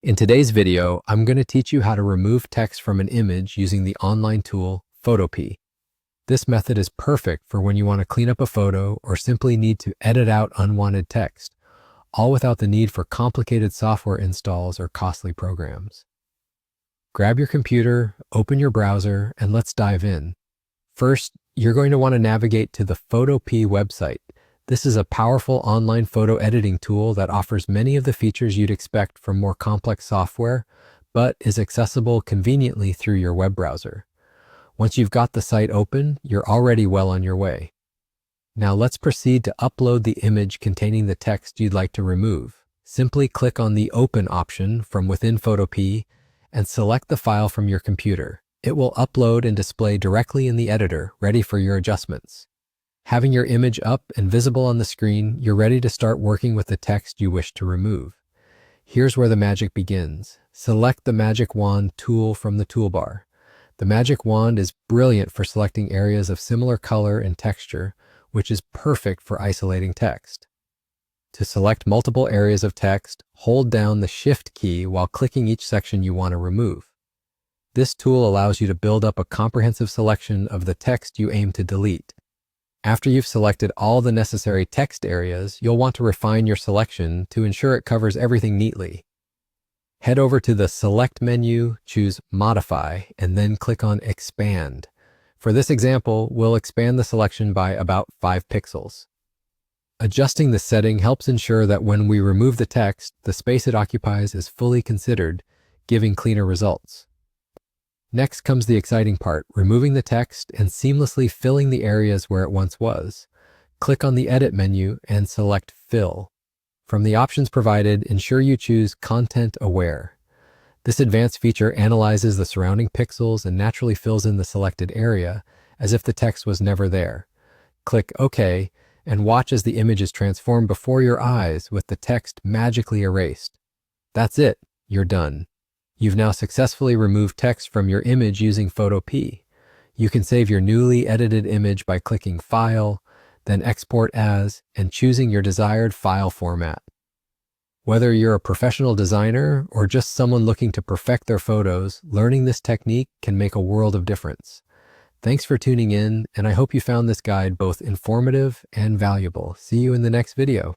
In today's video, I'm going to teach you how to remove text from an image using the online tool Photopea. This method is perfect for when you want to clean up a photo or simply need to edit out unwanted text, all without the need for complicated software installs or costly programs. Grab your computer, open your browser, and let's dive in. First, you're going to want to navigate to the Photopea website. This is a powerful online photo editing tool that offers many of the features you'd expect from more complex software, but is accessible conveniently through your web browser. Once you've got the site open, you're already well on your way. Now let's proceed to upload the image containing the text you'd like to remove. Simply click on the Open option from within Photopea and select the file from your computer. It will upload and display directly in the editor, ready for your adjustments. Having your image up and visible on the screen, you're ready to start working with the text you wish to remove. Here's where the magic begins. Select the Magic Wand tool from the toolbar. The Magic Wand is brilliant for selecting areas of similar color and texture, which is perfect for isolating text. To select multiple areas of text, hold down the Shift key while clicking each section you want to remove. This tool allows you to build up a comprehensive selection of the text you aim to delete. After you've selected all the necessary text areas, you'll want to refine your selection to ensure it covers everything neatly. Head over to the Select menu, choose Modify, and then click on Expand. For this example, we'll expand the selection by about 5 pixels. Adjusting the setting helps ensure that when we remove the text, the space it occupies is fully considered, giving cleaner results. Next comes the exciting part, removing the text and seamlessly filling the areas where it once was. Click on the Edit menu and select Fill. From the options provided, ensure you choose Content Aware. This advanced feature analyzes the surrounding pixels and naturally fills in the selected area as if the text was never there. Click OK and watch as the image is transformed before your eyes with the text magically erased. That's it, you're done. You've now successfully removed text from your image using Photopea. You can save your newly edited image by clicking File, then Export As, and choosing your desired file format. Whether you're a professional designer or just someone looking to perfect their photos, learning this technique can make a world of difference. Thanks for tuning in, and I hope you found this guide both informative and valuable. See you in the next video.